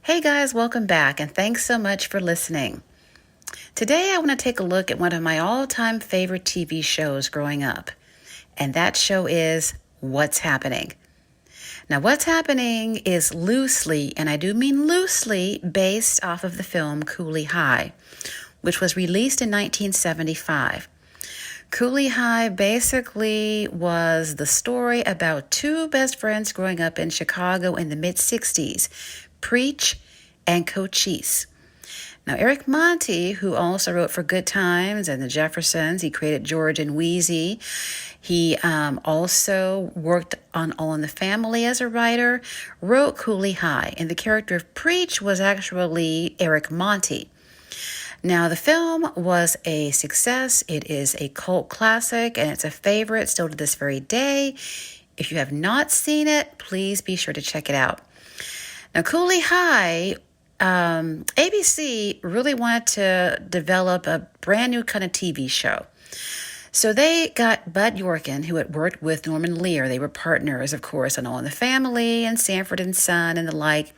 Hey guys, welcome back and thanks so much for listening. Today I want to take a look at one of my all-time favorite TV shows growing up, and that show is What's Happening. Now, What's Happening is loosely, and I do mean loosely, based off of the film Cooley High, which was released in 1975. Cooley High basically was the story about two best friends growing up in Chicago in the mid-60s, Preach and Cochise. Now, Eric Monty, who also wrote for Good Times and The Jeffersons, he created George and Wheezy. He also worked on All in the Family as a writer, wrote Cooley High, and the character of Preach was actually Eric Monty. Now, the film was a success. It is a cult classic, and it's a favorite still to this very day. If you have not seen it, please be sure to check it out. Now, Cooley High, ABC really wanted to develop a brand new kind of TV show. So they got Bud Yorkin, who had worked with Norman Lear. They were partners, of course, on All in the Family and Sanford and Son and the like.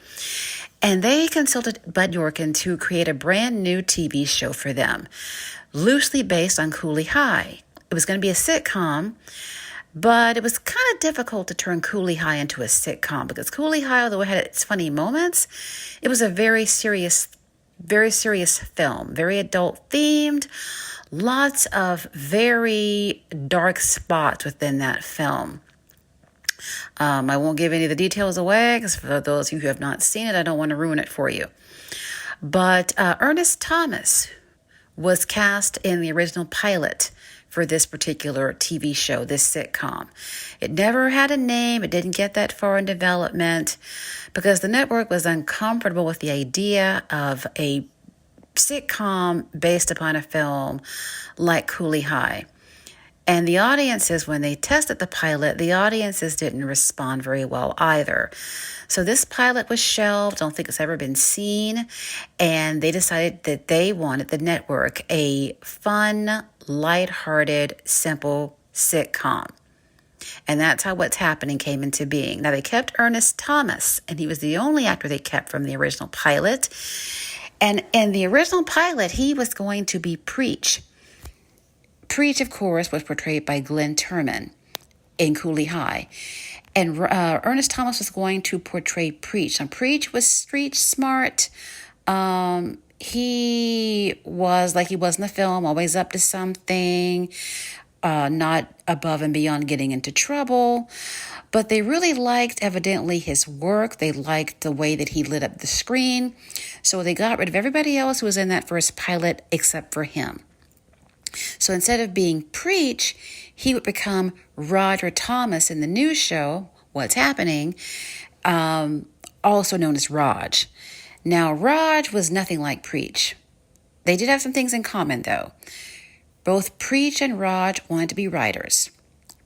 And they consulted Bud Yorkin to create a brand new TV show for them, loosely based on Cooley High. It was going to be a sitcom, but it was kind of difficult to turn Cooley High into a sitcom because Cooley High, although it had its funny moments, it was a very serious film, very adult themed, lots of very dark spots within that film. I won't give any of the details away because for those of you who have not seen it, I don't want to ruin it for you. But Ernest Thomas was cast in the original pilot for this particular TV show, this sitcom. It never had a name. It didn't get that far in development because the network was uncomfortable with the idea of a sitcom based upon a film like Cooley High. And the audiences, when they tested the pilot, the audiences didn't respond very well either. So this pilot was shelved. I don't think it's ever been seen. And they decided that they wanted, the network, a fun, lighthearted, simple sitcom. And that's how What's Happening came into being. Now, they kept Ernest Thomas, and he was the only actor they kept from the original pilot. And in the original pilot, he was going to be Preach. Preach, of course, was portrayed by Glenn Turman in Cooley High. And Ernest Thomas was going to portray Preach. Now, Preach was street smart. He was like he was in the film, always up to something, not above and beyond getting into trouble. But they really liked, evidently, his work. They liked the way that he lit up the screen. So they got rid of everybody else who was in that first pilot except for him. So instead of being Preach, he would become Roger Thomas in the new show, What's Happening, also known as Raj. Now, Raj was nothing like Preach. They did have some things in common, though. Both Preach and Raj wanted to be writers.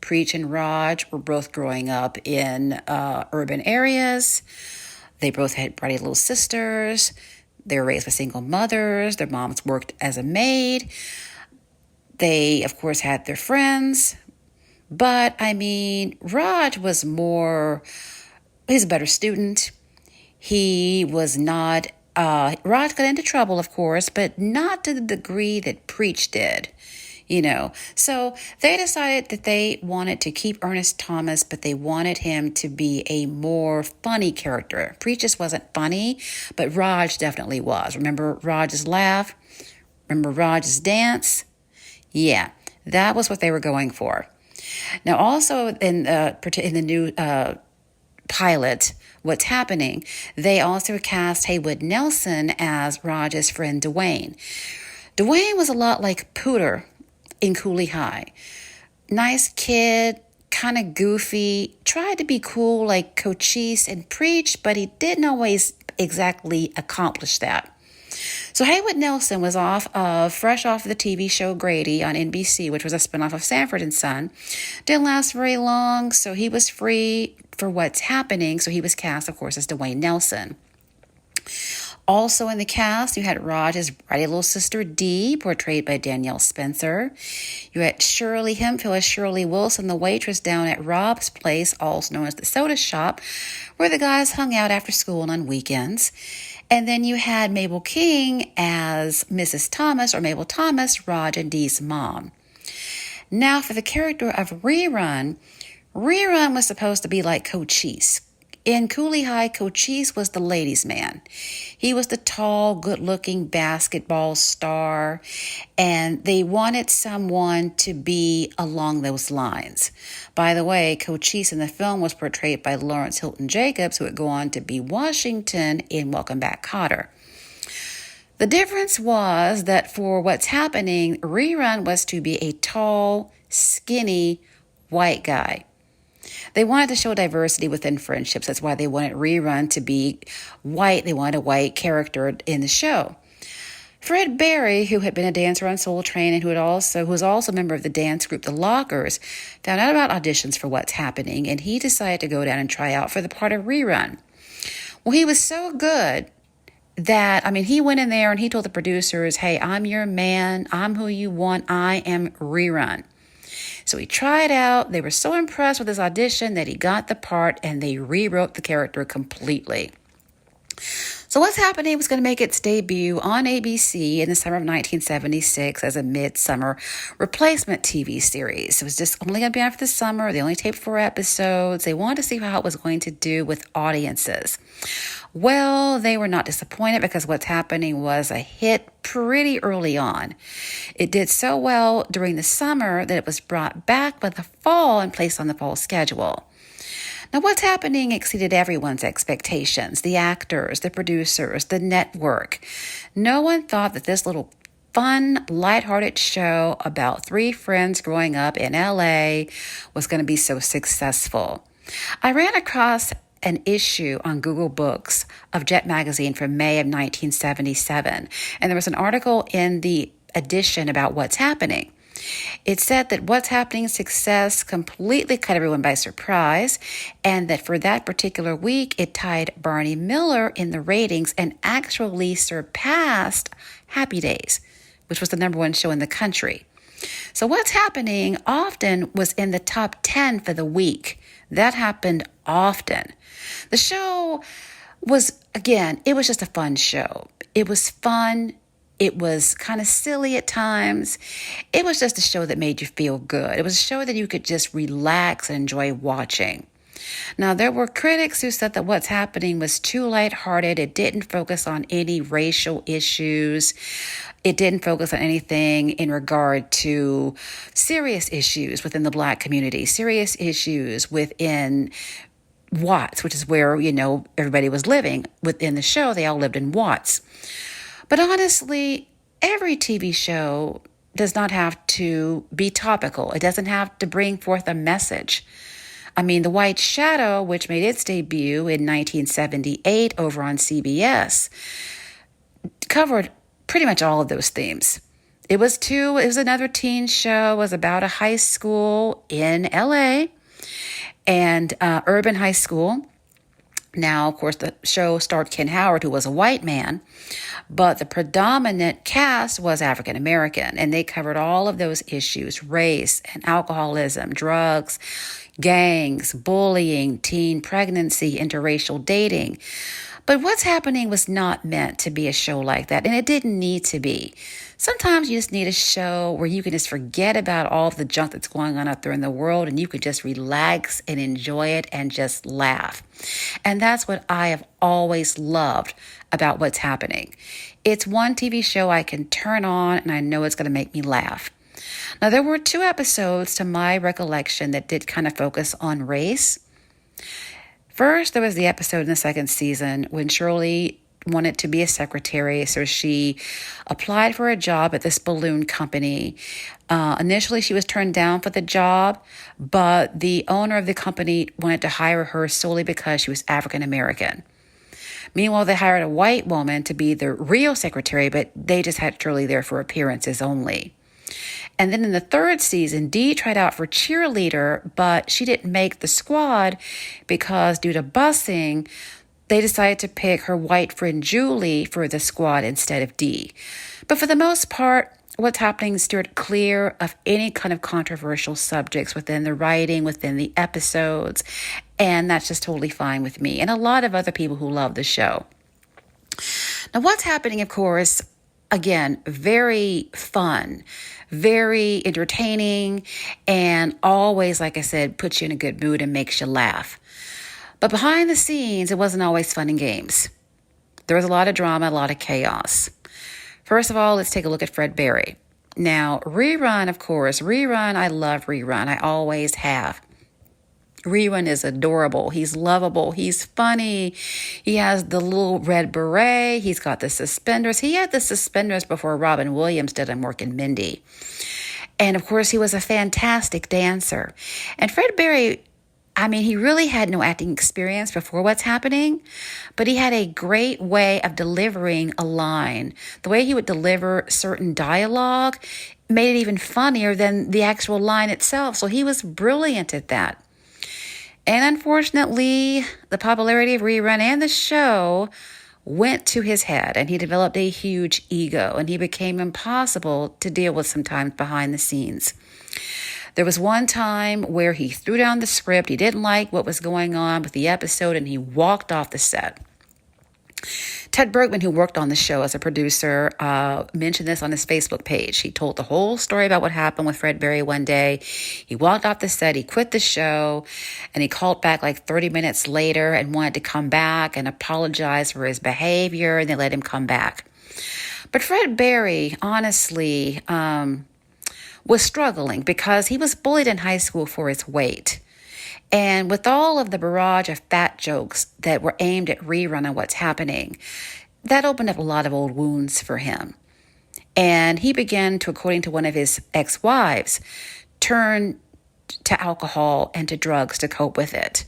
Preach and Raj were both growing up in urban areas. They both had bratty little sisters. They were raised by single mothers. Their moms worked as a maid. They, of course, had their friends, but Raj was he's a better student. He was not, Raj got into trouble, of course, but not to the degree that Preach did, So they decided that they wanted to keep Ernest Thomas, but they wanted him to be a more funny character. Preach just wasn't funny, but Raj definitely was. Remember Raj's laugh? Remember Raj's dance? Yeah, that was what they were going for. Now, also in the new pilot, What's Happening, they also cast Haywood Nelson as Raj's friend Dwayne. Dwayne was a lot like Pooter in Cooley High. Nice kid, kind of goofy, tried to be cool like Cochise and Preach, but he didn't always exactly accomplish that. So Haywood Nelson was fresh off the TV show Grady on NBC, which was a spinoff of Sanford and Son. Didn't last very long, so he was free for What's Happening. So he was cast, of course, as Dwayne Nelson. Also in the cast, you had Raj's bratty little sister Dee, portrayed by Danielle Spencer. You had Shirley Hemphill as Shirley Wilson, the waitress down at Rob's Place, also known as the Soda Shop, where the guys hung out after school and on weekends. And then you had Mabel King as Mrs. Thomas, or Mabel Thomas, Raj and Dee's mom. Now, for the character of Rerun, Rerun was supposed to be like Cochise. In Cooley High, Cochise was the ladies' man. He was the tall, good-looking basketball star, and they wanted someone to be along those lines. By the way, Cochise in the film was portrayed by Lawrence Hilton Jacobs, who would go on to be Washington in Welcome Back, Kotter. The difference was that for What's Happening, Rerun was to be a tall, skinny, white guy. They wanted to show diversity within friendships. That's why they wanted Rerun to be white. They wanted a white character in the show. Fred Berry, who had been a dancer on Soul Train and who was also a member of the dance group The Lockers, found out about auditions for What's Happening, and he decided to go down and try out for the part of Rerun. Well, he was so good that, he went in there and he told the producers, hey, I'm your man. I'm who you want. I am Rerun. So he tried out. They were so impressed with his audition that he got the part, and they rewrote the character completely. So What's Happening was going to make its debut on ABC in the summer of 1976 as a midsummer replacement TV series. It was just only going to be on for the summer. They only taped 4 episodes. They wanted to see how it was going to do with audiences. Well, they were not disappointed because What's Happening was a hit pretty early on. It did so well during the summer that it was brought back by the fall and placed on the fall schedule. Now, What's Happening exceeded everyone's expectations, the actors, the producers, the network. No one thought that this little fun, lighthearted show about 3 friends growing up in LA was going to be so successful. I ran across an issue on Google Books of Jet Magazine from May of 1977, and there was an article in the edition about What's Happening. It said that What's Happening's success completely caught everyone by surprise, and that for that particular week, it tied Barney Miller in the ratings and actually surpassed Happy Days, which was the number 1 show in the country. So What's Happening often was in the top 10 for the week. That happened often. The show was, again, it was just a fun show. It was fun. It was kind of silly at times. It was just a show that made you feel good. It was a show that you could just relax and enjoy watching. Now, there were critics who said that What's Happening was too lighthearted. It didn't focus on any racial issues. It didn't focus on anything in regard to serious issues within the Black community, serious issues within Watts, which is where, everybody was living. Within the show, they all lived in Watts. But honestly, every TV show does not have to be topical. It doesn't have to bring forth a message. The White Shadow, which made its debut in 1978 over on CBS, covered pretty much all of those themes. It was another teen show. It was about a high school in LA and urban high school. Now, of course, the show starred Ken Howard, who was a white man, but the predominant cast was African American, and they covered all of those issues: race and alcoholism, drugs, gangs, bullying, teen pregnancy, interracial dating. But What's Happening was not meant to be a show like that, and it didn't need to be. Sometimes you just need a show where you can just forget about all of the junk that's going on out there in the world, and you can just relax and enjoy it and just laugh. And that's what I have always loved about What's Happening. It's one TV show I can turn on, and I know it's going to make me laugh. Now, there were 2 episodes, to my recollection, that did kind of focus on race. First, there was the episode in the 2nd season when Shirley wanted to be a secretary, so she applied for a job at this balloon company. Initially, she was turned down for the job, but the owner of the company wanted to hire her solely because she was African American. Meanwhile, they hired a white woman to be the real secretary, but they just had Shirley there for appearances only. And then in the 3rd season, Dee tried out for cheerleader, but she didn't make the squad because due to busing, they decided to pick her white friend Julie for the squad instead of Dee. But for the most part, What's Happening steered clear of any kind of controversial subjects within the writing, within the episodes, and that's just totally fine with me and a lot of other people who love the show. Now, what's happening, of course, again, very fun, very entertaining, and always, like I said, puts you in a good mood and makes you laugh. But behind the scenes, it wasn't always fun and games. There was a lot of drama, a lot of chaos. First of all, let's take a look at Fred Berry. Now, Rerun, of course. Rerun, I love Rerun. I always have. Rerun is adorable. He's lovable. He's funny. He has the little red beret. He's got the suspenders. He had the suspenders before Robin Williams did on Mork and Mindy. And of course, he was a fantastic dancer. And Fred Berry, I mean, he really had no acting experience before What's Happening, but he had a great way of delivering a line. The way he would deliver certain dialogue made it even funnier than the actual line itself. So he was brilliant at that. And unfortunately, the popularity of Rerun and the show went to his head, and he developed a huge ego, and he became impossible to deal with sometimes behind the scenes. There was one time where he threw down the script. He didn't like what was going on with the episode, and he walked off the set. Ted Bergman, who worked on the show as a producer, mentioned this on his Facebook page. He told the whole story about what happened with Fred Berry one day. He walked off the set, he quit the show, and he called back like 30 minutes later and wanted to come back and apologize for his behavior, and they let him come back. But Fred Berry, honestly, was struggling because he was bullied in high school for his weight. And with all of the barrage of fat jokes that were aimed at Rerun and What's Happening, that opened up a lot of old wounds for him. And he began to, according to one of his ex-wives, turn to alcohol and to drugs to cope with it.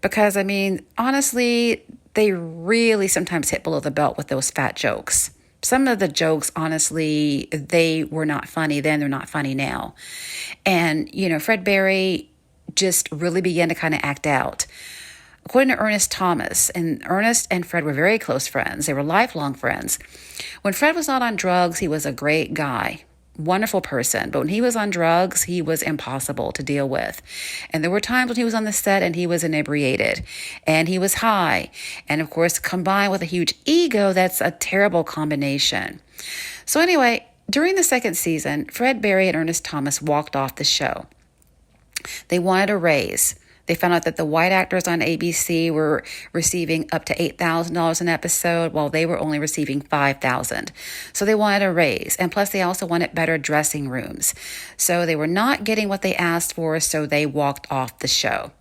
Because, I mean, honestly, they really sometimes hit below the belt with those fat jokes. Some of the jokes, honestly, they were not funny then, they're not funny now. And, you know, Fred Berry just really began to kind of act out. According to Ernest Thomas, and Ernest and Fred were very close friends. They were lifelong friends. When Fred was not on drugs, he was a great guy, wonderful person. But when he was on drugs, he was impossible to deal with. And there were times when he was on the set and he was inebriated and he was high. And of course, combined with a huge ego, that's a terrible combination. So anyway, during the second season, Fred Berry and Ernest Thomas walked off the show. They wanted a raise. They found out that the white actors on ABC were receiving up to $8,000 an episode, while they were only receiving $5,000. So they wanted a raise. And plus, they also wanted better dressing rooms. So they were not getting what they asked for, so they walked off the show.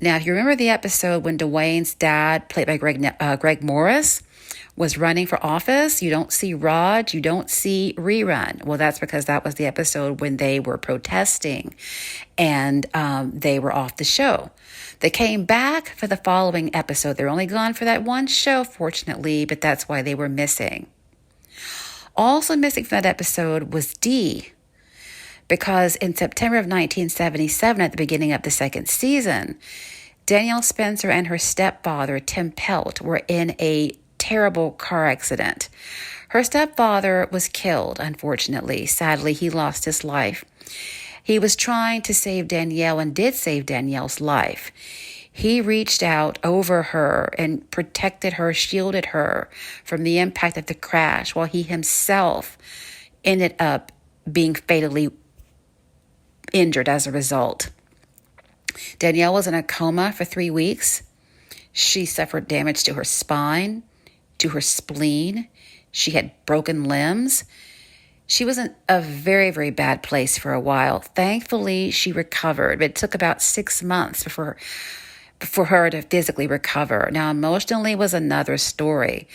Now, if you remember the episode when Dwayne's dad, played by Greg Morris, was running for office, you don't see Raj, you don't see Rerun. Well, that's because that was the episode when they were protesting and they were off the show. They came back for the following episode. They're only gone for that one show, fortunately, but that's why they were missing. Also missing from that episode was Dee, because in September of 1977, at the beginning of the second season, Danielle Spencer and her stepfather, Tim Pelt, were in a terrible car accident. Her stepfather was killed, unfortunately. Sadly, he lost his life. He was trying to save Danielle and did save Danielle's life. He reached out over her and protected her, shielded her from the impact of the crash, while he himself ended up being fatally injured as a result. Danielle was in a coma for 3 weeks. She suffered damage to her spine, to her spleen. She had broken limbs. She was in a very, very bad place for a while. Thankfully, she recovered, but it took about 6 months for her to physically recover. Now, emotionally was another story,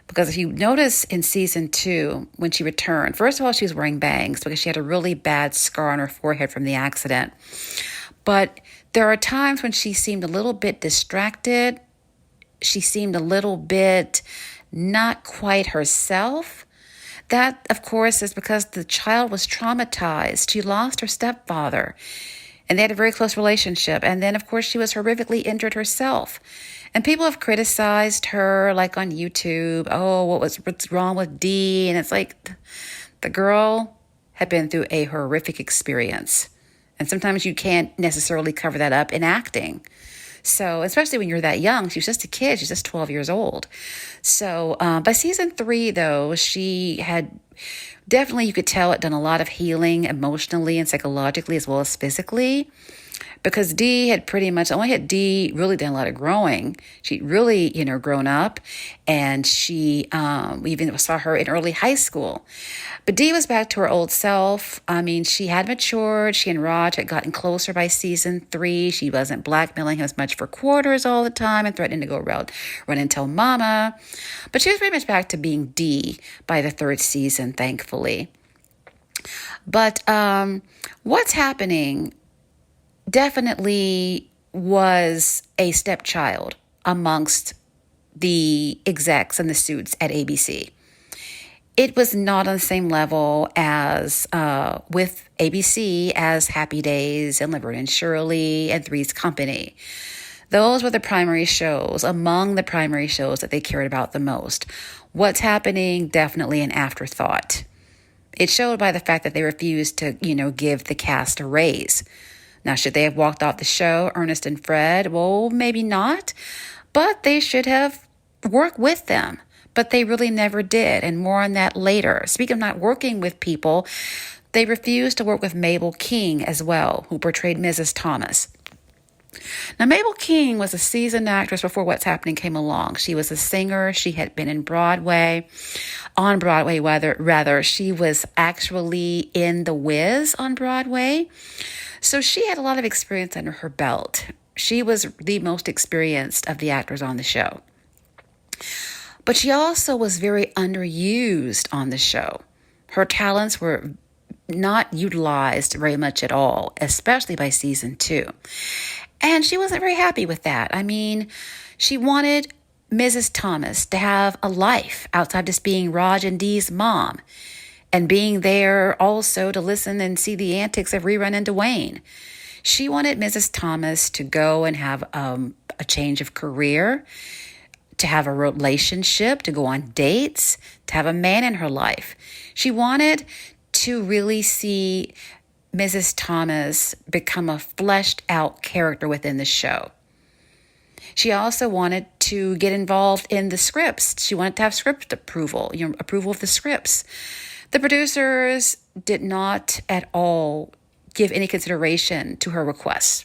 because if you notice in season 2, when she returned, first of all, she was wearing bangs because she had a really bad scar on her forehead from the accident. But there are times when she seemed a little bit distracted. She seemed a little bit not quite herself. That, of course, is because the child was traumatized. She lost her stepfather, and they had a very close relationship. And then, of course, she was horrifically injured herself. And people have criticized her, like on YouTube. Oh, what's wrong with Dee? And it's like, the girl had been through a horrific experience. And sometimes you can't necessarily cover that up in acting. So, especially when you're that young, she was just a kid. She's just 12 years old. So, by season 3, though, she had definitely, you could tell, it done a lot of healing emotionally and psychologically as well as physically. Because Dee had pretty much only had Dee really done a lot of growing. She really, grown up, and we even saw her in early high school. But Dee was back to her old self. I mean, she had matured. She and Raj had gotten closer by season 3. She wasn't blackmailing him as much for quarters all the time and threatening to go around, run and tell mama. But she was pretty much back to being Dee by the 3rd season, thankfully. But what's happening definitely was a stepchild amongst the execs and the suits at ABC. It was not on the same level as with ABC as Happy Days and Laverne and Shirley and Three's Company. Those were the primary shows, among the primary shows that they cared about the most. What's happening, definitely an afterthought. It showed by the fact that they refused to, give the cast a raise. Now, should they have walked off the show, Ernest and Fred? Well, maybe not, but they should have worked with them. But they really never did, and more on that later. Speaking of not working with people, they refused to work with Mabel King as well, who portrayed Mrs. Thomas. Now, Mabel King was a seasoned actress before What's Happening came along. She was a singer. She had been on Broadway, rather. She was actually in The Wiz on Broadway. So she had a lot of experience under her belt. She was the most experienced of the actors on the show. But she also was very underused on the show. Her talents were not utilized very much at all, especially by season 2. And she wasn't very happy with that. I mean, she wanted Mrs. Thomas to have a life outside just being Raj and Dee's mom, and being there also to listen and see the antics of Rerun and Dwayne. She wanted Mrs. Thomas to go and have a change of career, to have a relationship, to go on dates, to have a man in her life. She wanted to really see Mrs. Thomas become a fleshed out character within the show. She also wanted to get involved in the scripts. She wanted to have script approval, approval of the scripts. The producers did not at all give any consideration to her requests.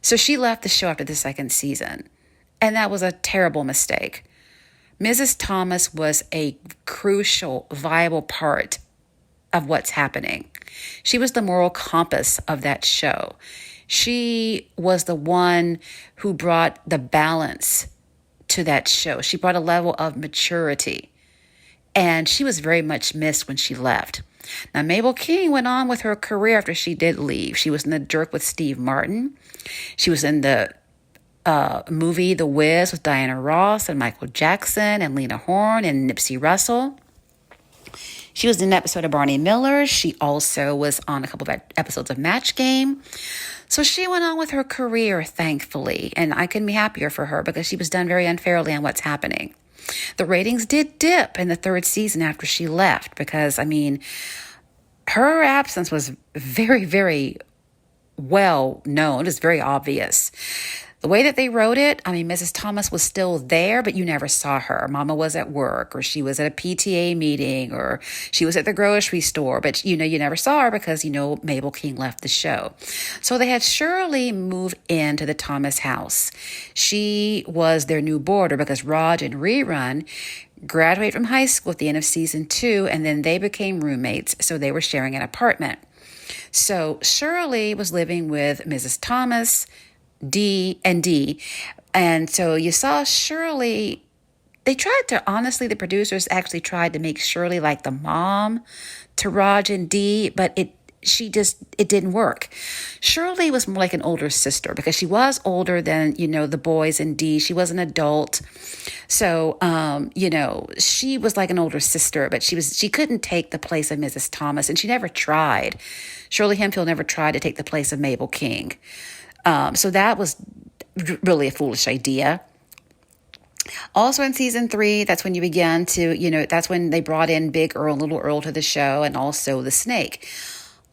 So she left the show after the 2nd season. And that was a terrible mistake. Mrs. Thomas was a crucial, viable part of What's Happening. She was the moral compass of that show. She was the one who brought the balance to that show. She brought a level of maturity. And she was very much missed when she left. Now, Mabel King went on with her career after she did leave. She was in The Jerk with Steve Martin. She was in the movie The Wiz with Diana Ross and Michael Jackson and Lena Horne and Nipsey Russell. She was in an episode of Barney Miller. She also was on a couple of episodes of Match Game. So she went on with her career, thankfully, and I couldn't be happier for her because she was done very unfairly on What's Happening. The ratings did dip in the 3rd season after she left because, her absence was very, very well known. It was very obvious. The way that they wrote it, Mrs. Thomas was still there, but you never saw her. Mama was at work, or she was at a PTA meeting, or she was at the grocery store, but you never saw her because, Mabel King left the show. So they had Shirley move into the Thomas house. She was their new boarder because Raj and Rerun graduated from high school at the end of season 2, and then they became roommates, so they were sharing an apartment. So Shirley was living with Mrs. Thomas, D. And so you saw Shirley, the producers actually tried to make Shirley like the mom to Raj and Dee, but it didn't work. Shirley was more like an older sister because she was older than, the boys and Dee. She was an adult. So, she was like an older sister, but she couldn't take the place of Mrs. Thomas, and she never tried. Shirley Hemphill never tried to take the place of Mabel King. So that was really a foolish idea. Also in season 3, that's when you began to, that's when they brought in Big Earl and Little Earl to the show, and also the Snake.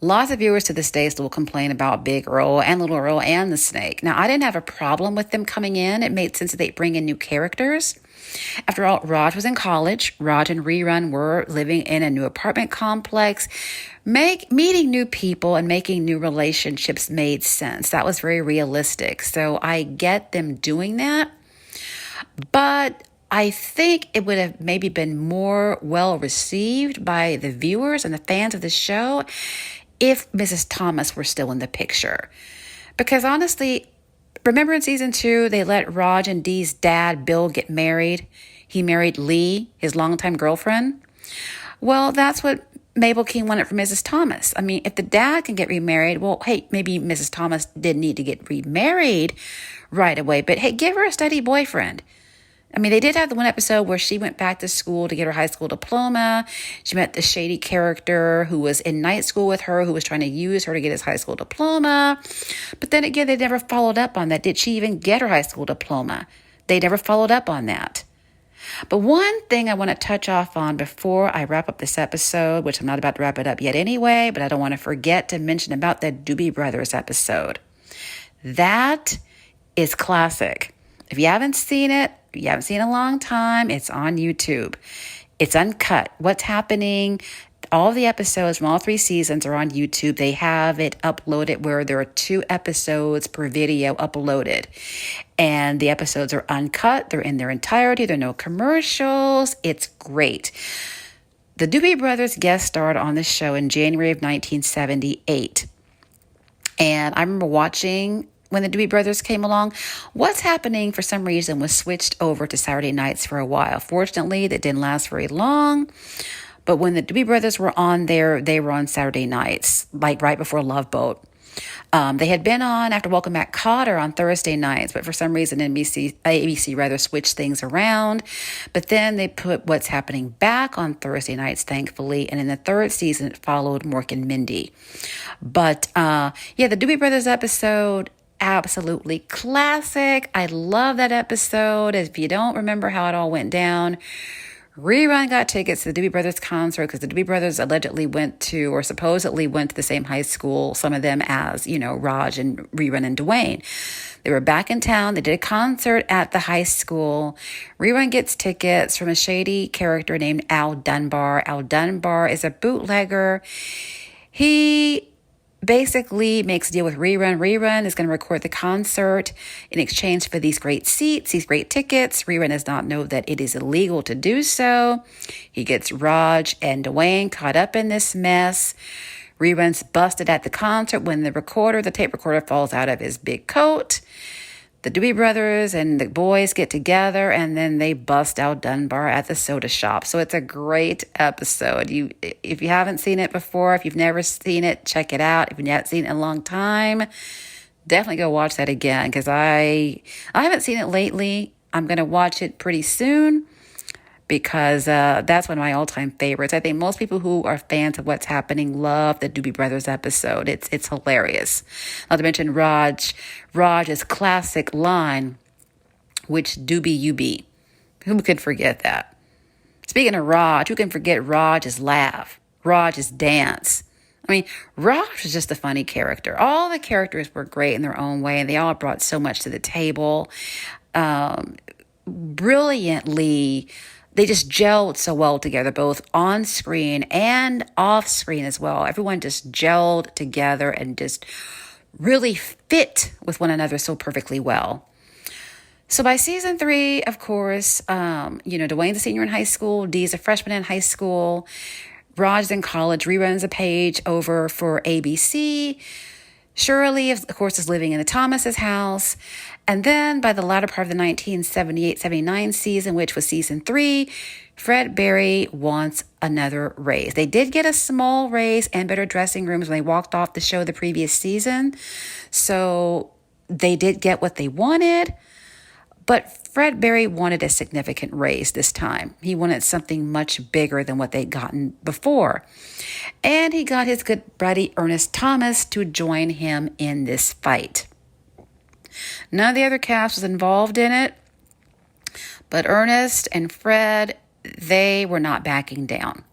Lots of viewers to this day still complain about Big Earl and Little Earl and the Snake. Now, I didn't have a problem with them coming in. It made sense that they bring in new characters. After all, Raj was in college. Raj and Rerun were living in a new apartment complex. Meeting new people and making new relationships made sense. That was very realistic. So I get them doing that. But I think it would have maybe been more well received by the viewers and the fans of the show if Mrs. Thomas were still in the picture. Because honestly, remember in season 2, they let Raj and Dee's dad, Bill, get married. He married Lee, his longtime girlfriend. Well, that's what Mabel King wanted for Mrs. Thomas. I mean, if the dad can get remarried, well, hey, maybe Mrs. Thomas didn't need to get remarried right away. But hey, give her a steady boyfriend. I mean, they did have the one episode where she went back to school to get her high school diploma. She met the shady character who was in night school with her, who was trying to use her to get his high school diploma. But then again, they never followed up on that. Did she even get her high school diploma? They never followed up on that. But one thing I want to touch off on before I wrap up this episode, which I'm not about to wrap it up yet anyway, but I don't want to forget to mention about the Doobie Brothers episode. That is classic. If you haven't seen it, you haven't seen it in a long time, it's on YouTube. It's uncut. What's happening? All the episodes from all 3 seasons are on YouTube. They have it uploaded where there are 2 episodes per video uploaded. And the episodes are uncut. They're in their entirety. There are no commercials. It's great. The Doobie Brothers guest starred on the show in January of 1978. And I remember watching when the Doobie Brothers came along. What's Happening, for some reason, was switched over to Saturday nights for a while. Fortunately, that didn't last very long. But when the Doobie Brothers were on there, they were on Saturday nights, like right before Love Boat. They had been on after Welcome Back Kotter on Thursday nights, but for some reason ABC switched things around. But then they put What's Happening back on Thursday nights, thankfully. And in the 3rd season, it followed Mork and Mindy. But the Doobie Brothers episode, absolutely classic. I love that episode. If you don't remember how it all went down, Rerun got tickets to the Doobie Brothers concert because the Doobie Brothers allegedly went to, or supposedly went to, the same high school, some of them as, Raj and Rerun and Dwayne. They were back in town. They did a concert at the high school. Rerun gets tickets from a shady character named Al Dunbar. Al Dunbar is a bootlegger. He basically makes a deal with Rerun. Rerun is going to record the concert in exchange for these great seats, these great tickets. Rerun does not know that it is illegal to do so. He gets Raj and Dwayne caught up in this mess. Rerun's busted at the concert when the tape recorder falls out of his big coat. The Doobie Brothers and the boys get together, and then they bust out Dunbar at the soda shop. So it's a great episode. If you haven't seen it before, if you've never seen it, check it out. If you haven't seen it in a long time, definitely go watch that again, because I haven't seen it lately. I'm going to watch it pretty soon, because that's one of my all-time favorites. I think most people who are fans of What's Happening love the Doobie Brothers episode. It's hilarious. Not to mention Raj's classic line, "Which doobie you be?" Who could forget that? Speaking of Raj, who can forget Raj's laugh, Raj's dance? I mean, Raj was just a funny character. All the characters were great in their own way, and they all brought so much to the table. Brilliantly, they just gelled so well together, both on screen and off screen as well. Everyone just gelled together and just really fit with one another so perfectly well. So by season 3, of course, Dwayne's a senior in high school. Dee's a freshman in high school. Raj's in college. Rerun's a page over for ABC. Shirley, of course, is living in the Thomas's house. And then by the latter part of the 1978-79 season, which was season 3, Fred Berry wants another raise. They did get a small raise and better dressing rooms when they walked off the show the previous season. So they did get what they wanted. But Fred Berry wanted a significant raise this time. He wanted something much bigger than what they'd gotten before. And he got his good buddy Ernest Thomas to join him in this fight. None of the other cast was involved in it, but Ernest and Fred, they were not backing down.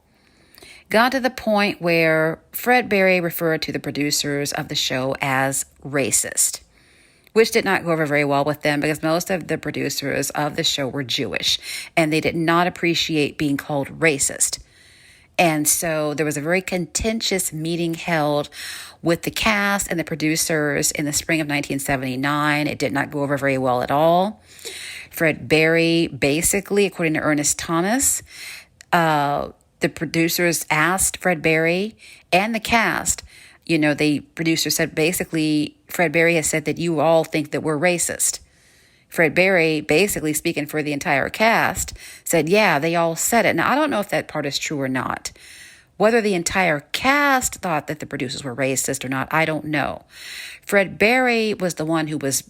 got to the point where Fred Berry referred to the producers of the show as racist, which did not go over very well with them because most of the producers of the show were Jewish and they did not appreciate being called racist. And so there was a very contentious meeting held with the cast and the producers in the spring of 1979. It did not go over very well at all. Fred Berry, basically, according to Ernest Thomas, the producers asked Fred Berry and the cast, the producer said basically, Fred Berry has said that you all think that we're racist. Fred Berry, basically speaking for the entire cast, said, yeah, they all said it. Now, I don't know if that part is true or not. Whether the entire cast thought that the producers were racist or not, I don't know. Fred Berry was the one who was,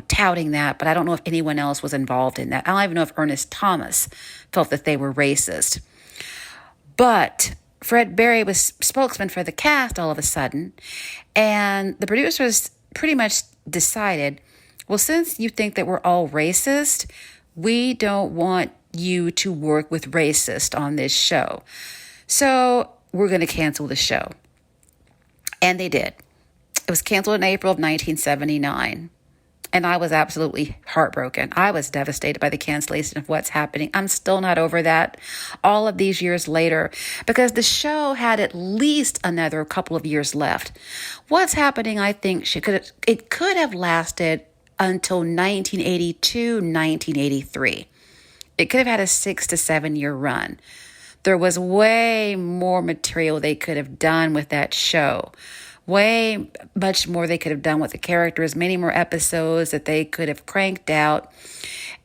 touting that, but I don't know if anyone else was involved in that. I don't even know if Ernest Thomas felt that they were racist. But Fred Berry was spokesman for the cast all of a sudden, and the producers pretty much decided, well, since you think that we're all racist, we don't want you to work with racist on this show. So we're going to cancel the show. And they did. It was canceled in April of 1979. And I was absolutely heartbroken. I was devastated by the cancellation of what's happening. I'm still not over that all of these years later because the show had at least another couple of years left. What's happening, I think, it could have lasted until 1982, 1983. It could have had a 6 to 7 year run. There was way more material they could have done with that show. Way much more they could have done with the characters, many more episodes that they could have cranked out.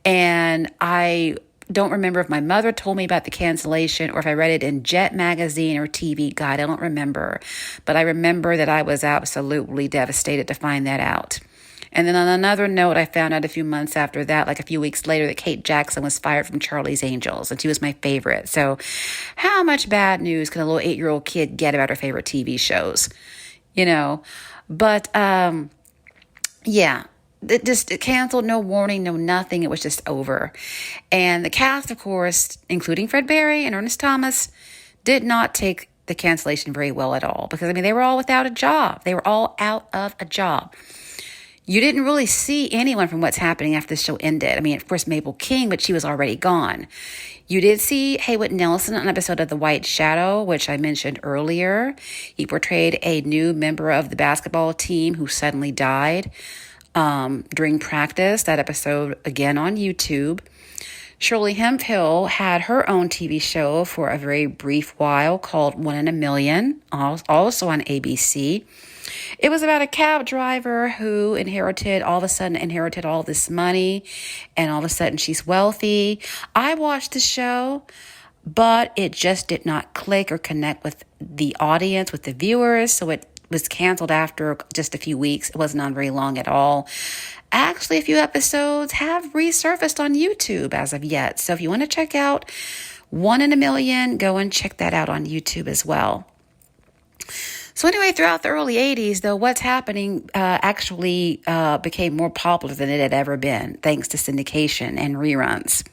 And I don't remember if my mother told me about the cancellation or if I read it in Jet Magazine or TV Guide. I don't remember. But I remember that I was absolutely devastated to find that out. And then on another note, I found out a few months after that, like a few weeks later, that Kate Jackson was fired from Charlie's Angels, and she was my favorite. So how much bad news can a little 8-year-old kid get about her favorite TV shows? But it canceled, no warning, no nothing. It was just over. And the cast, of course, including Fred Berry and Ernest Thomas, did not take the cancellation very well at all because, they were all without a job. They were all out of a job. You didn't really see anyone from what's happening after the show ended. Of course, Mabel King, but she was already gone. You did see Haywood Nelson on an episode of The White Shadow, which I mentioned earlier. He portrayed a new member of the basketball team who suddenly died during practice. That episode, again, on YouTube. Shirley Hemphill had her own TV show for a very brief while called One in a Million, also on ABC. It was about a cab driver who all of a sudden inherited all this money, and all of a sudden she's wealthy. I watched the show, but it just did not click or connect with the audience, with the viewers, so it was canceled after just a few weeks. It wasn't on very long at all. Actually, a few episodes have resurfaced on YouTube as of yet, so if you want to check out One in a Million, go and check that out on YouTube as well. So anyway, throughout the early 80s, though, what's happening actually became more popular than it had ever been, thanks to syndication and reruns.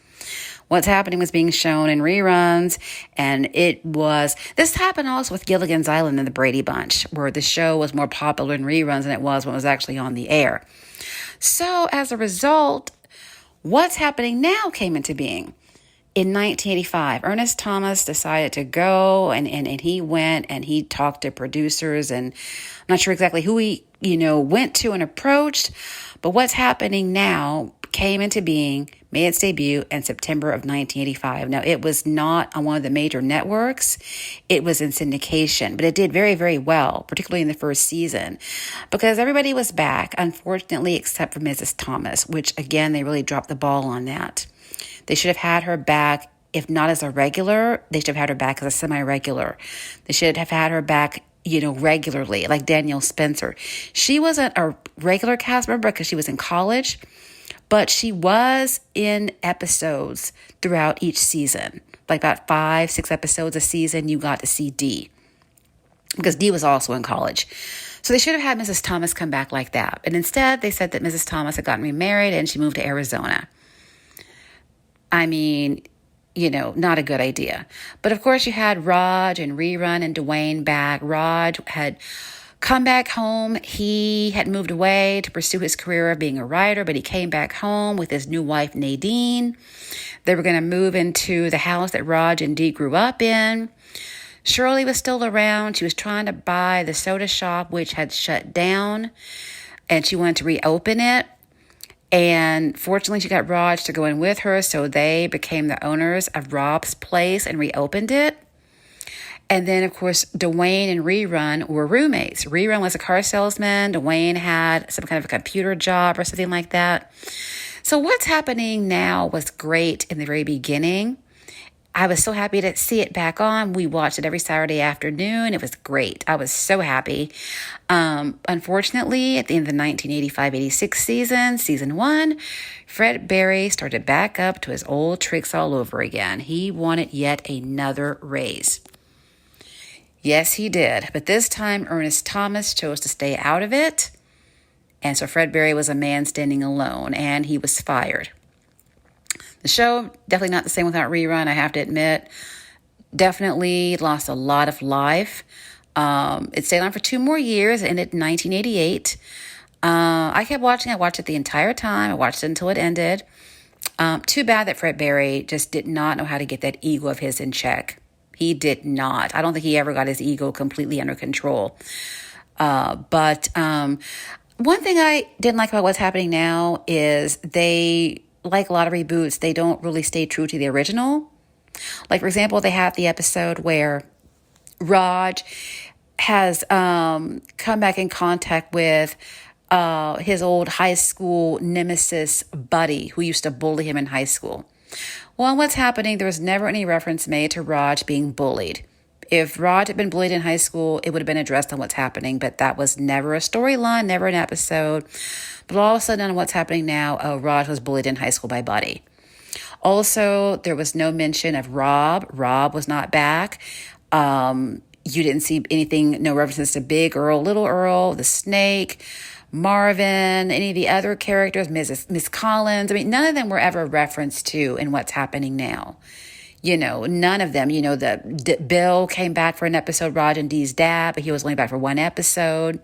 What's happening was being shown in reruns, and this happened also with Gilligan's Island and the Brady Bunch, where the show was more popular in reruns than it was when it was actually on the air. So as a result, What's Happening Now came into being. In 1985, Ernest Thomas decided to go and he went and he talked to producers, and I'm not sure exactly who he, went to and approached, but What's Happening Now came into being, made its debut in September of 1985. Now, it was not on one of the major networks. It was in syndication, but it did very, very well, particularly in the first season, because everybody was back, unfortunately, except for Mrs. Thomas, which, again, they really dropped the ball on that. They should have had her back, if not as a regular, they should have had her back as a semi-regular. They should have had her back, regularly, like Danielle Spencer. She wasn't a regular cast member because she was in college, but she was in episodes throughout each season. Like about 5-6 episodes a season, you got to see Dee, because Dee was also in college. So they should have had Mrs. Thomas come back like that. And instead, they said that Mrs. Thomas had gotten remarried and she moved to Arizona. not a good idea. But of course, you had Raj and Rerun and Dwayne back. Raj had come back home. He had moved away to pursue his career of being a writer, but he came back home with his new wife, Nadine. They were going to move into the house that Raj and Dee grew up in. Shirley was still around. She was trying to buy the soda shop, which had shut down, and she wanted to reopen it. And fortunately, she got Raj to go in with her, so they became the owners of Rob's place and reopened it. And then, of course, Dwayne and Rerun were roommates. Rerun was a car salesman. Dwayne had some kind of a computer job or something like that. So what's happening now was great in the very beginning. I was so happy to see it back on. We watched it every Saturday afternoon. It was great. I was so happy. Unfortunately, at the end of the 1985-86 season 1, Fred Berry started back up to his old tricks all over again. He wanted yet another raise. Yes, he did. But this time, Ernest Thomas chose to stay out of it. And so Fred Berry was a man standing alone, and he was fired. The show, definitely not the same without Rerun, I have to admit. Definitely lost a lot of life. It stayed on for 2 more years. It ended in 1988. I kept watching. I watched it the entire time. I watched it until it ended. Too bad that Fred Berry just did not know how to get that ego of his in check. He did not. I don't think he ever got his ego completely under control. But one thing I didn't like about what's happening now is they, like a lot of reboots, they don't really stay true to the original. Like, for example, they have the episode where Raj has come back in contact with his old high school nemesis buddy who used to bully him in high school. Well, in what's happening, there was never any reference made to Raj being bullied. If Raj had been bullied in high school, it would have been addressed on what's happening, but that was never a storyline, never an episode. But all of a sudden, on what's happening now, Raj was bullied in high school by Buddy. Also, there was no mention of Rob. Rob was not back. You didn't see anything, no references to Big Earl, Little Earl, the Snake, Marvin, any of the other characters, Miss Collins. I mean, none of them were ever referenced to in what's happening now. None of them. Bill came back for an episode, Raj and Dee's dad, but he was only back for 1 episode.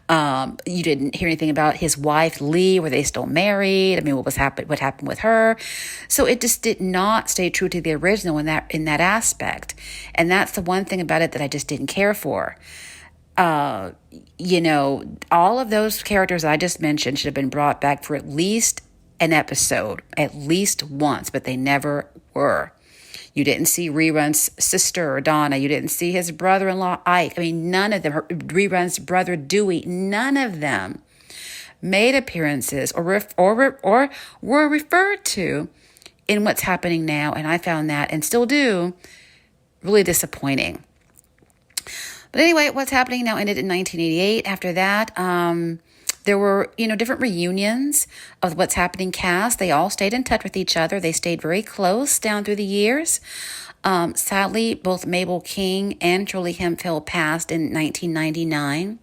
You didn't hear anything about his wife, Lee. Were they still married? I mean, what happened with her? So it just did not stay true to the original in that aspect. And that's the one thing about it that I just didn't care for. All of those characters I just mentioned should have been brought back for at least an episode, at least once, but they never were. You didn't see Rerun's sister, Donna. You didn't see his brother-in-law, Ike. I mean, none of them. Rerun's brother, Dewey. None of them made appearances or were referred to in what's happening now. And I found that, and still do, really disappointing. But anyway, what's happening now ended in 1988. After that, there were, different reunions of what's happening cast. They all stayed in touch with each other. They stayed very close down through the years. Sadly, both Mabel King and Julie Hemphill passed in 1999.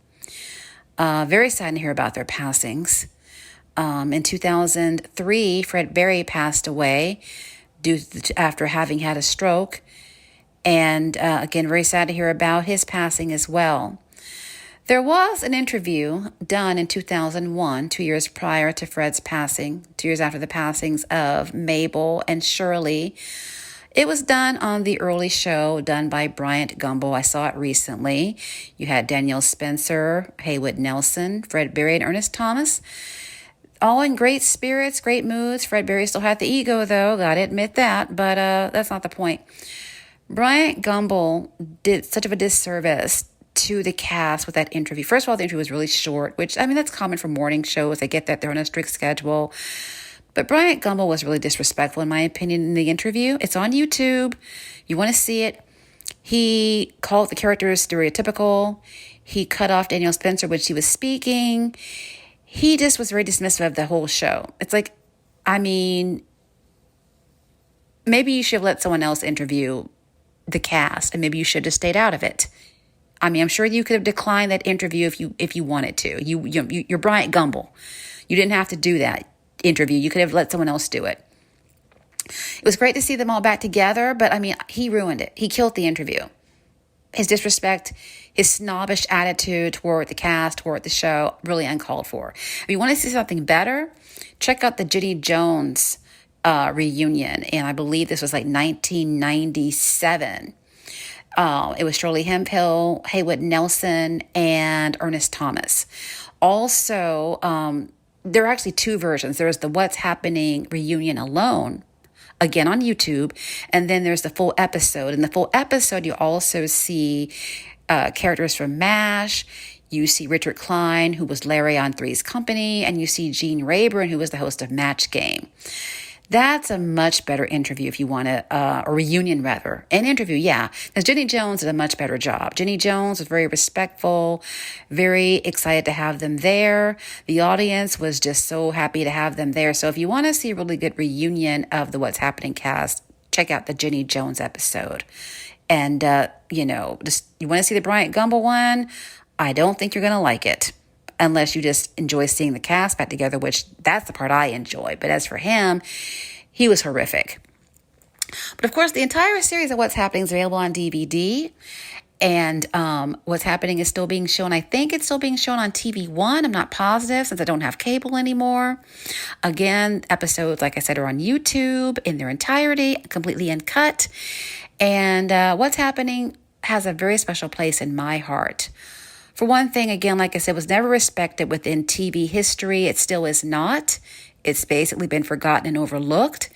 Very sad to hear about their passings. In 2003, Fred Berry passed away after having had a stroke. And again, very sad to hear about his passing as well. There was an interview done in 2001, 2 years prior to Fred's passing, 2 years after the passings of Mabel and Shirley. It was done on The Early Show, done by Bryant Gumbel. I saw it recently. You had Danielle Spencer, Haywood Nelson, Fred Berry, and Ernest Thomas. All in great spirits, great moods. Fred Berry still had the ego, though. Gotta admit that, but that's not the point. Bryant Gumbel did such of a disservice to the cast with that interview. First of all, the interview was really short, which, that's common for morning shows. I get that they're on a strict schedule. But Bryant Gumbel was really disrespectful, in my opinion, in the interview. It's on YouTube. You want to see it. He called the characters stereotypical. He cut off Danielle Spencer when she was speaking. He just was very dismissive of the whole show. It's like, maybe you should have let someone else interview the cast, and maybe you should have stayed out of it. I'm sure you could have declined that interview if you wanted to. You're Bryant Gumbel. You didn't have to do that interview. You could have let someone else do it. It was great to see them all back together, but I mean, he ruined it. He killed the interview. His disrespect, his snobbish attitude toward the cast, toward the show, really uncalled for. If you want to see something better, check out the Jenny Jones reunion. And I believe this was like 1997. It was Shirley Hemphill, Haywood Nelson, and Ernest Thomas. Also, there are actually two versions. There's the What's Happening reunion alone, again on YouTube, and then there's the full episode. In the full episode, you also see characters from MASH. You see Richard Klein, who was Larry on Three's Company, and you see Gene Rayburn, who was the host of Match Game. That's a much better interview if you want to, a reunion rather. An interview, yeah. Because Jenny Jones did a much better job. Jenny Jones was very respectful, very excited to have them there. The audience was just so happy to have them there. So if you want to see a really good reunion of the What's Happening cast, check out the Jenny Jones episode. And, just you want to see the Bryant Gumbel one? I don't think you're going to like it. Unless you just enjoy seeing the cast back together, which that's the part I enjoy. But as for him, he was horrific. But of course, the entire series of What's Happening is available on DVD. And What's Happening is still being shown. I think it's still being shown on TV One. I'm not positive since I don't have cable anymore. Again, episodes, like I said, are on YouTube in their entirety, completely uncut. And What's Happening has a very special place in my heart. For one thing, again, like I said, was never respected within TV history. It still is not. It's basically been forgotten and overlooked.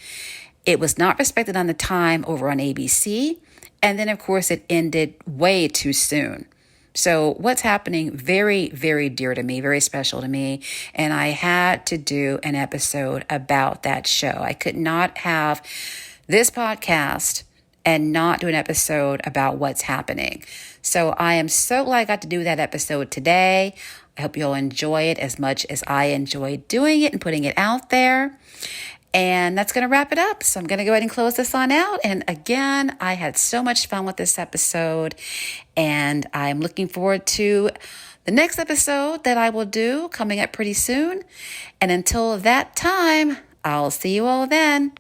It was not respected on the time over on ABC. And then, of course, it ended way too soon. So What's Happening, very, very dear to me, very special to me. And I had to do an episode about that show. I could not have this podcast and not do an episode about What's Happening. So I am so glad I got to do that episode today. I hope you'll enjoy it as much as I enjoyed doing it and putting it out there. And that's going to wrap it up. So I'm going to go ahead and close this on out. And again, I had so much fun with this episode. And I'm looking forward to the next episode that I will do coming up pretty soon. And until that time, I'll see you all then.